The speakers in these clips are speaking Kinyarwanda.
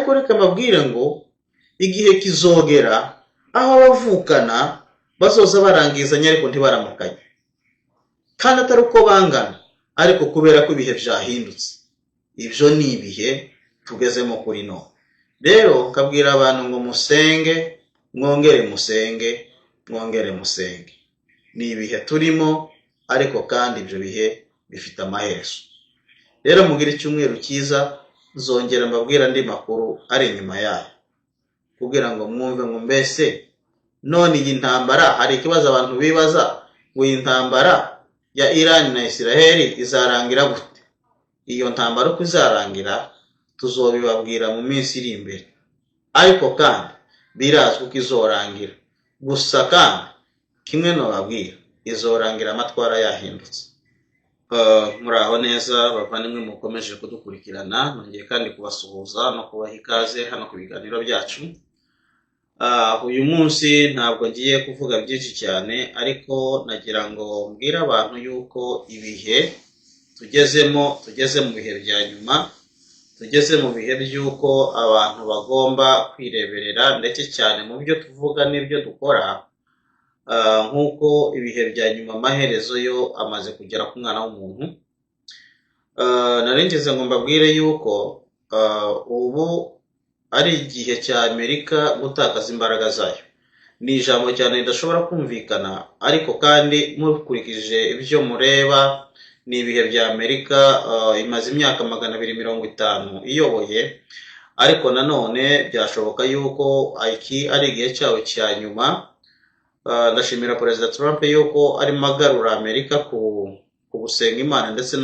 ariko reka mbabwire ngo igihe kizogera aho abavukana bazoza barangizanya ariko ntibaramukanye, kandi atari uko bangana, ariko kubera ko ibihe byahindutse. Ibyo ni ibihe tugezemo kuri none. Rero kabwira abantu ngo musenge, mwongere musenge, mwongere musenge. Ni ibihe turimo, ariko kandi ibyo bihe bifite amaherezo. Rero mugire icyumweru cyiza, nzongera mbabwira andi makuru ari inyuma yayo, kugira ngo mwumve ngo mbese none iyi ntambara, hari ikibazo abantu bibaza ngo iyi ntambara ya Iran na Israel izarangira gute. Iyo ntambara uko izarangira tuzobibabwira mu minsi iri imbere, ariko kandi birazwi uko izorangira. Gusa kandi kimwe nobabwira, izorangira amatwara yahindutse. Muraho neza bavandimwe mukomeje kudukurikirana, nongeye kandi kubasuhuza no kubaha ikaze hano ku biganiro byacu. Uyu munsi ntabwo ngiye kuvuga byinshi cyane, ariko nagira ngo mbwire abantu yuko ibihe tugeze mu bihe bya nyuma, tugeze mu bihe by'uko abantu bagomba kwireberera, ndetse cyane mu byo tuvuga n'ibyo dukora, nk'uko ibihe bya nyuma amaherezo yo amaze kugera ku mwana w'umuntu. Narengeze ngo mbabwire yuko ubu ari igihe cya Amerika gutakaza imbaraga zayo. Ni ijambo cyane ridashobora kumvikana, ariko kandi mukurikije ibyo mureba, ni ibihe bya Amerika imaze imyaka 250 iyoboye, ariko nanone byashoboka yuko iki ari igihe cyawe cya nyuma. Ndashimira Perezida Trump yuko arimo agarura Amerika ku gusenga Imana, ndetse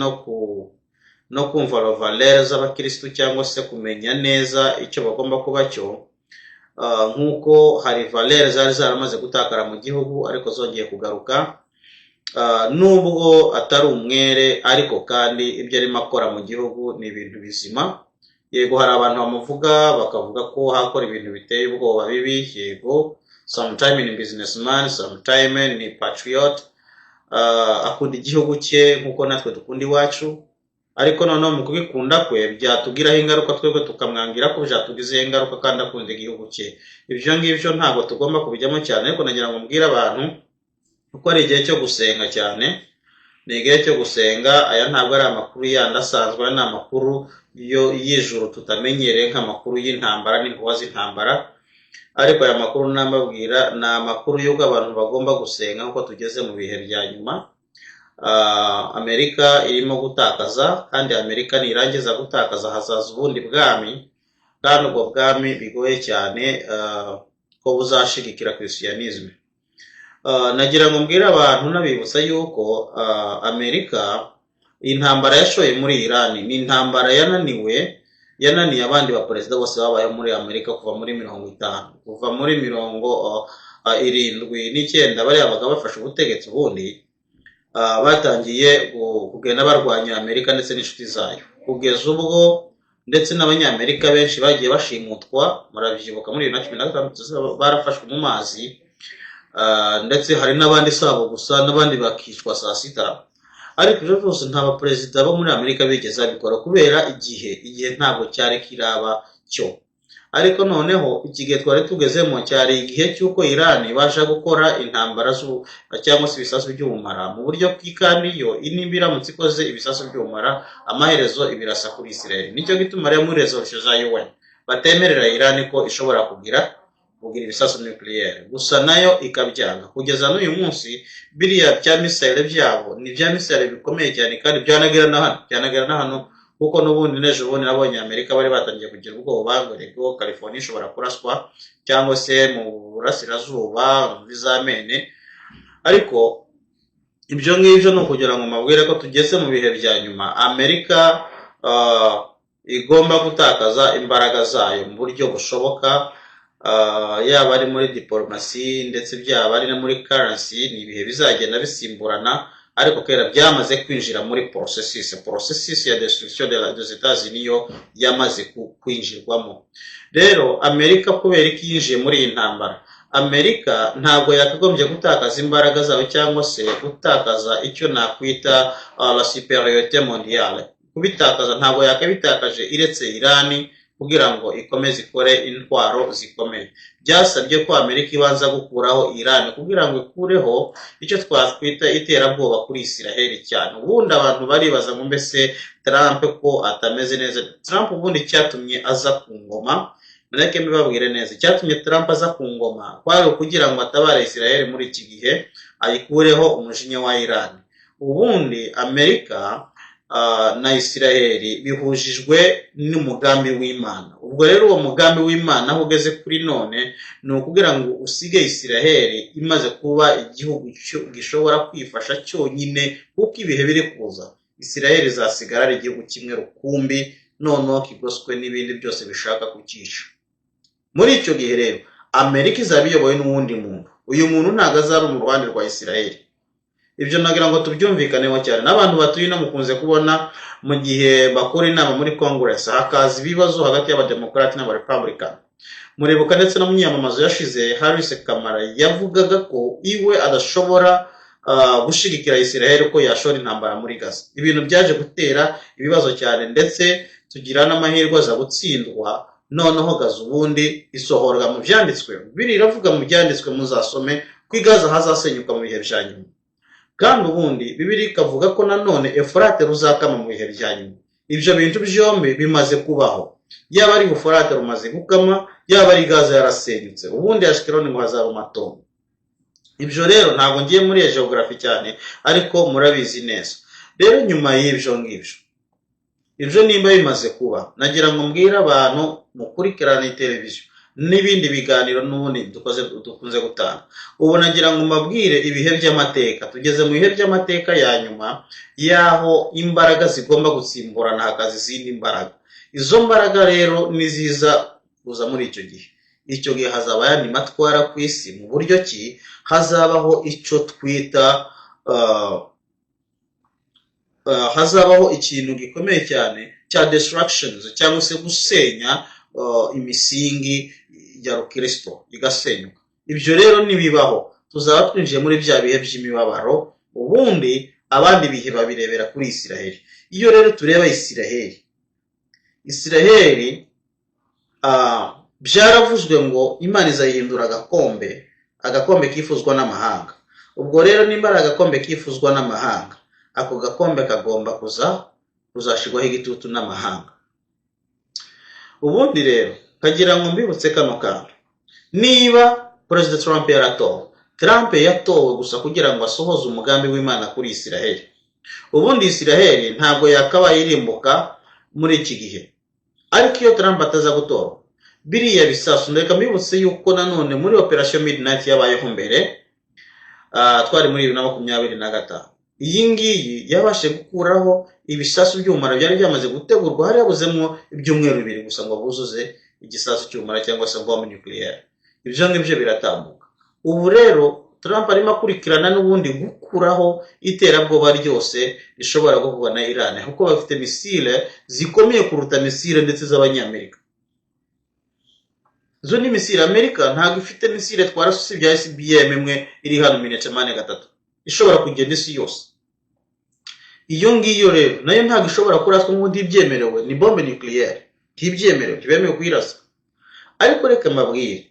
no kumva valere z'abakristo, cyangwa se kumenya neza icyo bagomba kuba cyo, nk'uko hari valere zari zaramaze gutakara mu gihugu ariko zongeye kugaruka. Nubwo atari umwere, ariko kandi ibyo arimo akora mu gihugu ni ibintu bizima. Yego hari abantu bamuvuga bakavuga ko hakora ibintu biteye ubwoba bibi, yego sometime ni businessman, sometime ni patriot, akunda igihugu cye nk'uko natwe dukunda iwacu, ariko noneho mu kubikunda kwe byatugiraho ingaruka twebwe tukamwangira ko byatugizeho ingaruka kandi akunda igihugu cye. Ibyo ngibyo ntabwo tugomba kubijyamo cyane, ariko nagira ngo mbwire abantu uko ari igihe cyo gusenga cyane. Ni igihe cyo gusenga. Aya ntabwo ari amakuru yandi asanzwe, ni amakuru y'ijuru tutamenyereye nk'amakuru y'intambara n'inkuba z'intambara, ariko aya makuru nambabwira ni amakuru y'uko abantu bagomba gusenga nk'uko tugeze mu bihe bya nyuma. Amerika irimo gutakaza, kandi Amerika nirangiza gutakaza hazaza ubundi bwami, kandi ubwo bwami bigoye cyane ko buzashigikira Christianism. Nagira ngo mbwire abantu nabibutsa yuko Amerika intambara yashoye muri Iran ni intambara yananiye abandi baperezida bose babaye muri Amerika kuva muri 50, kuva muri 79 bariya baga bafashe ubutegetsi ubundi batangiye kugenda barwanya Amerika ndetse n'inshuti zayo, kugeza ubwo ndetse n'abanyamerika benshi bagiye bashimutwa. Muravyibuka muri 2016 barafashwe mu mazi, ndetse hari n'abandi sabo gusa, n'abandi bakicwa saa sita. Ariko ibyo byose nta baperezida bo muri Amerika bigeze babikora, kubera igihe ntabwo cyari kiraba cyo. Ariko noneho igihe twari tugezemo cyari igihe cy'uko Iran ibasha gukora intambara cyangwa se ibisasu by'ubumara mu buryo bw'ikandi yo inimba iramutse ikoze ibisasu by'ubumara, amaherezo ibirasa kuri Israel. Nicyo gituma rero muri resolution za UN batemerera Iran ko ishobora kugira ibisasu nucleaire, gusa nayo ikabyanga. Kugeza n'uyu munsi biriya bya missile byabo ni bya missile bikomeye cyane, kandi byanagera na hano kuko n'ubundi n'ejo bundi nabonye Amerika bari batangiye kugira ubwoba ngo rego California ishobora kuraswa, cyangwa se mu burasirazuba muri za Mene. Ariko ibyo ngibyo ni ukugira ngo mabwire ko tugeze mu bihe bya nyuma. Amerika igomba gutakaza imbaraga zayo mu buryo bushoboka, yaba ari muri diplomasi ndetse byaba ari no muri currency. Ni ibihe bizagenda bisimburana, ariko kera byamaze kwinjira muri processus ya destruction des États-Unis yo yamaze kwinjirwamo. Rero Amerika kubera ko yinjiye muri iyi ntambara, Amerika ntabwo yakagombye gutakaza imbaraga zayo, cyangwa se gutakaza icyo nakwita la supériorité mondiale. Kubitakaza ntabwo yakabitakaje iretse Iran kugira ngo ikomeze ikore intwaro zikomeye. Byasabye ko Amerika ibanza gukuraho Iran kugira ngo ikureho icyo twakwita iterabwoba kuri Israel cyane. Ubundi abantu baribaza ngo mbese Trump ko atameze neza. Trump ubundi cyatumye aza ku ngoma, mureke mbibabwire neza, cyatumye Trump aza ku ngoma kwari kugira ngo atabare Israel muri iki gihe ayikureho umujinya wa Iran. Ubundi Amerika na Israel bihujijwe n'umugambi w'Imana. Ubwo rero uwo mugambi w'Imana aho ugeze kuri none ni ukugira ngo usige Israel imaze kuba igihugu gishobora kwifasha cyonyine, kuko ibihe biri kuza Israel izasigara ari igihugu kimwe rukumbi, noneho kigoswe n'ibindi byose bishaka kukica. Muri icyo gihe rero Amerika izaba iyobowe n'uwundi muntu. Uyu muntu ntabwo azaba mu ruhande rwa Israel. Ibyo nagira ngo tubyumvikaneho cyane. N'abantu batuye no mukunze kubona mu gihe bakora inama muri Congress hakaza ibibazo hagati y'abademokrati n'abarepublican. Muribuka ndetse no mu myamamazo yashize Harris Kamara yavugaga ko iwe adashobora gushigikira Israel ko yashora intambara muri Gaza. Ibintu byaje gutera ibibazo cyane, ndetse tugira n'amahirwe aza gutsindwa. Noneho Gaza ubundi isohorwa mu byanditswe. Iravuga mu byanditswe muzasome ko Gaza hazasenyuka mu bihe bya nyuma. Kandi ubundi Bibiliya ikavuga ko nanone Efurate ruzakama mu bihe bya nyuma. Ibyo bintu byombi bimaze kubaho. Yaba ari Efurate rumaze gukama, yaba ari Gaza yarasenyutse. Ubundi Ashkeloni ngo hazaba amatongo. Ibyo rero ntabwo ngiye muri geography cyane, ariko murabizi neza. Rero nyuma y'ibyo ngibyo, ibyo nimba bimaze kuba, nagira ngo mbwire abantu mukurikirane televiziyo n'ibindi biganiro n'ubundi dukunze gutanga. Ubu nagira ngo mbabwire ibihe by'amateka. Tugeze mu bihe by'amateka ya nyuma y'aho imbaraga zigomba gutsimburana hakaza izindi mbaraga. Izo mbaraga rero niziza kuza muri icyo gihe. Icyo gihe hazaba yandi matwara ku isi, mu buryo ki hazabaho icyo twita hazabaho ikintu gikomeye cyane cya destructions, cyangwa se gusenya imisingi ya Rukristo igasenyuka. Ibyo rero nibibaho tuzaba twinjiye muri bya bihe by'imibabaro, ubundi abandi bihe babirebera kuri Israel. Iyo rero tureba Israel byaravuzwe ngo Imana izayihindura agakombe kifuzwa n'amahanga. Ubwo rero nimba ari agakombe kifuzwa n'amahanga, ako gakombe kagomba kuzashirwaho igitutu n'amahanga. Ubundi rero kagira ngo mbibutse kano kantu. Niba President Trump yaratowe, Trump yatowe gusa kugira ngo asohoze umugambi w'Imana kuri Israel. Ubundi Israel ntabwo yakabaye irimbuka muri iki gihe. Ariko iyo Trump ataza gutorwa, biriya bisasu, ndeka mbibutse yuko nanone muri Operation Midnight yabayeho mbere, twari muri 2025. Iyi ngiyi yabashe gukuraho ibisasu by'umara byari byamaze gutegurwa, hari yabuzemo ibyumweru 2 gusa ngo buzuze igisasu cy'umara cyangwa se bombe nucleaire. Ibyo ngibyo biratambuka. Ubu rero Trump arimo akurikirana n'ubundi gukuraho iterabwoba ryose rishobora gukorwa na Iran, kuko bafite misile zikomeye kuruta misile ndetse z'abanyamerika. Zo ni misile Amerika ntabwo ifite misile twarasusi bya ICBM imwe iri hano Minechamane 3 ishobora kugenda isi yose. Iyo ngiyo rero nayo ntabwo ishobora kuraswa nk'undi byemerewe, ni bombe nucleaire ntibyemerewe, kibemewe kuyirasa. Ariko reka mbabwire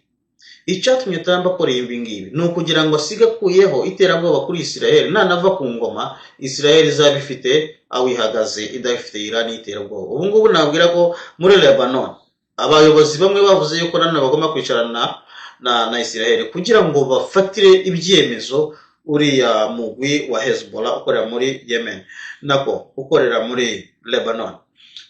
icyatumye Trump akora ibi ngibi ni ukugira ngo asiga kuyeho iterabwoba kuri Israel. Nanava ku ngoma, Israel izaba ifite aho ihagaze, idafite Iran iterabwoba. Ubu ngubu nabwira ko muri Lebanon abayobozi bamwe bavuze yuko nanone bagomba kwicarana na Israel kugira ngo bafatire ibyemezo uriya mugwi wa Hezbollah ukorera muri Yemen, nako ukorera muri Lebanon.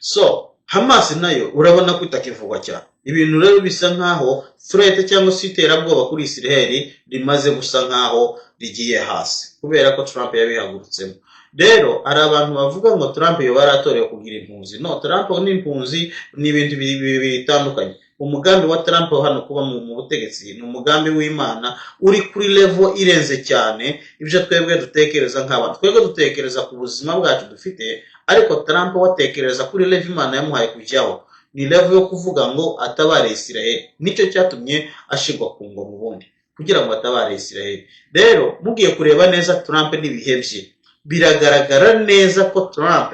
So Hamas nayo urabona ko itakivugwa cyane. Ibintu rero bisa nkaho threat cyangwa se iterabwoba kuri Israel rimaze gusa nkaho rigiye hasi kubera ko Trump yabihagurutsemo. Rero ari abantu bavuga ngo Trump yo baratorewe kugira impunzi. No, Trump ni impunzi ni ibintu bitandukanye. Umugambi wa Trump hano kuba mu butegetsi ni umugambi w'Imana uri kuri level irenze cyane ibyo twebwe dutekereza nk'abantu. Twebwe dutekereza ku buzima bwacu dufite, ariko Trump watekereza kuri level Imana yamuhaye kujyaho, ni level yo kuvuga ngo atabare Israel. Nicyo cyatumye ashigwa ku ngoma ubundi kugira ngo atabare Israel. Rero mugiye kureba neza Trump n'ibihebye, biragaragara neza ko Trump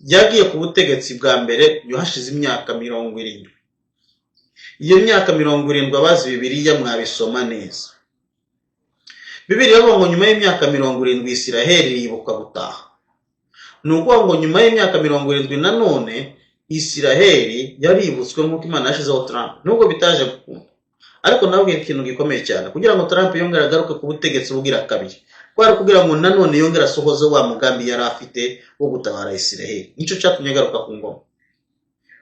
yagiye ku butegetsi bwa mbere yuhashize imyaka 70. Iyo myaka 70 abazi Bibiliya mwabisoma neza. Bibiliya ivuga ngo nyuma y'imyaka 70 Isiraheli yibuka gutaha. Nuko ngo nyuma y'imyaka 70 nanone Isiraheli yaributswe nk'uko Imana yashizeho Trump, nubwo bitaje gukunda. Ariko nabwiye ikintu gikomeye cyane kugira ngo Trump yongere agaruke ku butegetsi bugira kabiri, kwari kugira ngo nanone yongere asohoze wa mugambi yari afite wo gutabara Isiraheli. Nico cyatumye agaruka ku ngoma.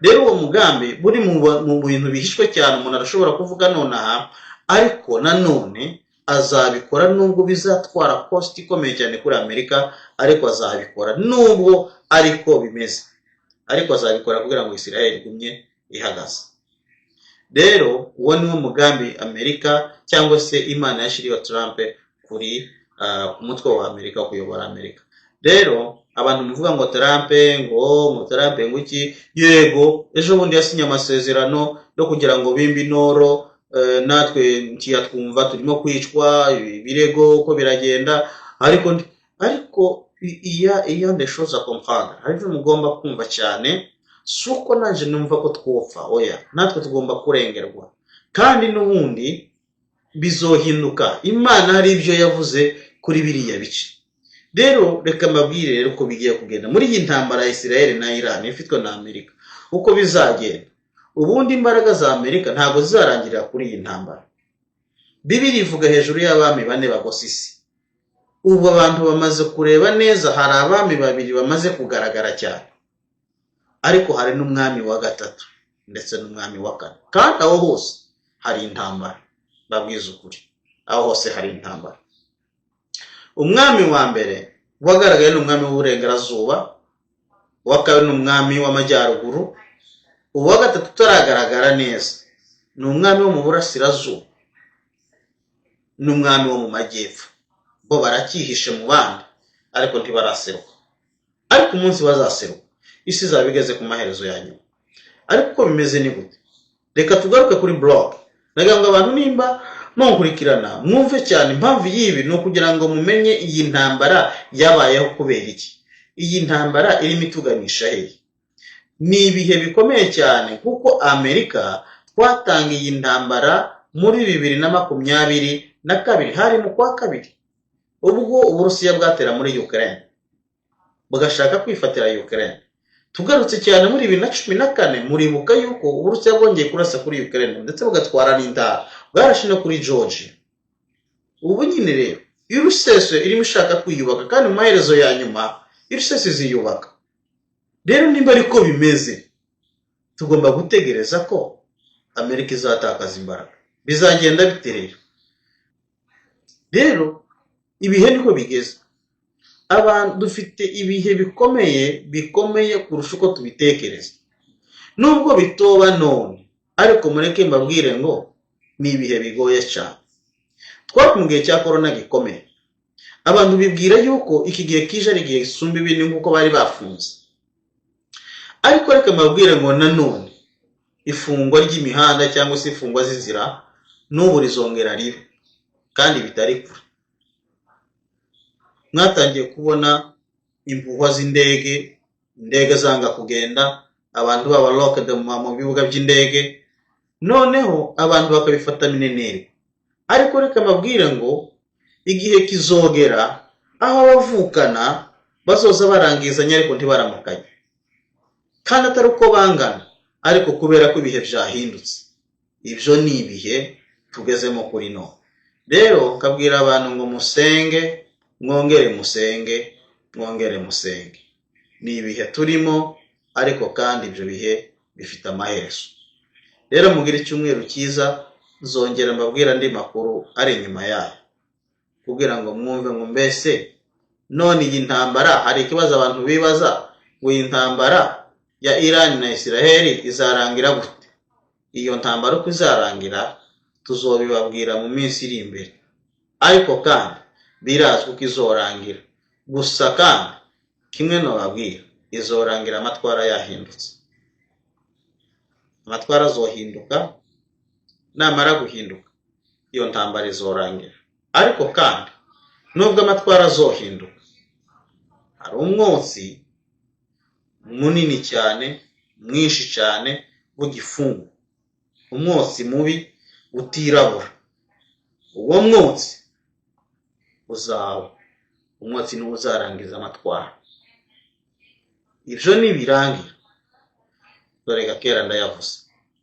Rero uwo mugambi buri mu bintu bihishwe cyane umuntu arashobora kuvuga nonaha, ariko nanone azabikora nubwo bizatwara cost ikomeye cyane kuri Amerika, ariko azabikora nubwo ariko bimeze, ariko azabikora kugira ngo Isiraheli igumye ihagaze. Rero uwo ni wo mugambi Amerika cyangwa se Imana yashiriye Trump kuri ku mutwe wa Amerika, kuyobora Amerika. Rero abantu muvuga ngo Trump ngo iki, yego ejo bundi yasinye amasezerano yo kugira ngo bimbi noro, natwe ntiyatwumva turimo kwicwa ibirego ko biragenda, ariko iya ndeshoza comprendre, ariko mugomba kumva cyane, suko nanje numva ko twopfa, oya natwe tugomba kurengerwa kandi n'ubundi bizohinduka. Imana hari ibyo yavuze kuri biriya bice. Rero reka mbabwire rero ko bigiye kugenda muri iyi ntambara ya Israel na Iran ifitwe na Amerika, uko bizagenda. Ubundi imbaraga za Amerika ntabwo zizarangirira kuri iyi ntambara. Bibiliya ivuga hejuru y'abami 4 bagosisi. Ubu abantu bamaze kureba neza, hari abami 2 bamaze kugaragara cyane, ariko hari n'umwami wa 3 ndetse n'umwami wa 4, kandi aho hose hari intambara. Babwiza ukuri, aho hose hari intambara. Umwami wa mbere wagaragaye n'umwami w'uburengerazuba, uwa kabiri n'umwami w'amajyaruguru, uwa 3 turagaragara neza ni umwami wo mu burasirazuba n'umwami wo mu majyepfo. Bo barakihishe mu bandi ariko ntibaraseruka, ariko umunsi bazaseruka isi zabigeze ku maherezo ya nyuma. Ariko uko bimeze ni gute? Reka tugaruke kuri blog. Naganga abantu nimba munkurikirana mwumve cyane impamvu yibi, no kugira ngo mumenye iyi ntambara yabayeho kubera iki. Iyi ntambara irimo ituganisha hehe? Ni ibihe bikomeye cyane kuko Amerika twatanga iyi ntambara muri 2022 hari mu kwa kabiri, ubwo Uburusiya bwatera muri Ukraine bugashaka kwifatira Ukraine. Tugarutse cyane muri 2014 muribuka yuko Uburusiya bwongeye kurasa kuri Ukraine ndetse bugatwara n'intara, bwarashe no kuri Georgia. Ubu nyine rero Irusese irimo ishaka kwiyubaka, kandi mu maherezo ya nyuma Irusese ziyubaka. Rero nimba ariko bimeze, tugomba gutegereza ko Amerika izatakaza imbaraga. Bizagenda biterera. Rero ibihe niko bigeze. Abantu dufite ibihe bikomeye kurusha uko tubitekereza. Nubwo bitoba none, ariko mureke mbabwire ngo ni ibihe bigoye cyane. Twakumgiye cya corona gikomeye. Abantu bibwira yuko iki gihe kije ari gihe gisumba ibindi nkuko bari bafunze. Ariko reka mbabwire ngo nanone ifungwa ry'imihanda cyangwa se ifungwa z'inzira n'ubu rizongera ribe, kandi bitari kure. Mwatangiye kubona impuhwa z'indege, indege zanga kugenda, abantu baba locked mu bibuga by'indege, noneho abantu bakabifata mineneri. Ariko reka mbabwire ngo igihe kizogera aho abavukana bazoza barangizanya ariko ntibaramukanye, kandi atari uko bangana, ariko kubera ko ibihe byahindutse. Ibyo ni ibihe tugezemo kuri none. Rero kabwira abantu ngo musenge, mwongere musenge, mwongere musenge. Ni ibihe turimo, ariko kandi ibyo bihe bifite amaherezo. Rero mugire icyumweru cyiza, zongera mbabwira andi makuru ari inyuma yayo, kugira ngo mwumve ngo mbese none iyi ntambara, hari ikibazo abantu bibaza ngo iyi ntambara ya Iran na Israel izarangira gute. Iyo ntambara uko izarangira tuzobibabwira mu minsi iri imbere, ariko kandi birazwi uko izorangira. Gusa kandi kimwe no babwira, izorangira amatwara yahindutse. Amatwara azohinduka, namara guhinduka iyo ntambara izorangira. Ariko kandi nubwo amatwara azohinduka, hari umwotsi munini cyane, mwinshi cyane w'igifungu, umwotsi mubi utirabura. Uwo mwotsi uzawe, umwotsi niwo uzarangiza amatwara. Ibyo nibirangira, dore kera ndayavuze,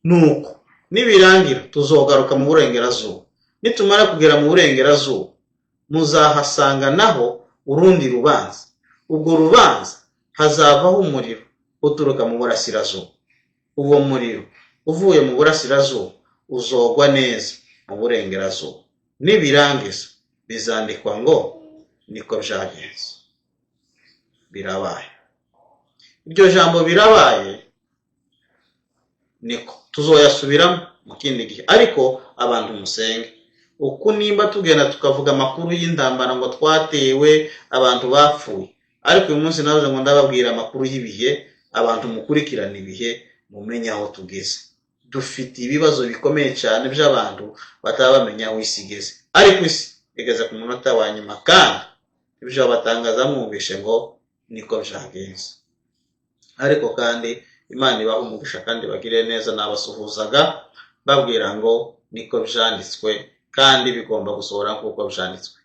nuko nibirangira tuzogaruka mu burengerazuba. Nitumara kugera mu burengerazuba, muzahasanga naho urundi rubanza. Ubwo rubanza hazavaho umuriro uturuka mu burasirazuba. Uwo muriro uvuye mu burasirazuba uzogwa neza mu burengerazuba. Nibirangiza bizandikwa ngo niko byagenze. Birabaye. Iryo jambo birabaye niko tuzoyasubiramo mu kindi gihe, ariko abantu musenge. Uku nimba tugenda tukavuga amakuru y'intambara ngo twatewe, abantu bapfuye, ariko uyu munsi navuze ngo ndababwira amakuru y'ibihe, abantu mukurikirana ibihe mumenye aho tugeze. Dufite ibibazo bikomeye cyane by'abantu bataba bamenya aho isi igeze, ariko isi igeze ku munota wa nyuma, kandi ibyo batangaza mwumvishe ngo niko byagenze. Ariko kandi Imana ibaha umugisha kandi bagire neza. Nabasuhuzaga babwira ngo niko byanditswe kandi bigomba gusohora nk'uko byanditswe.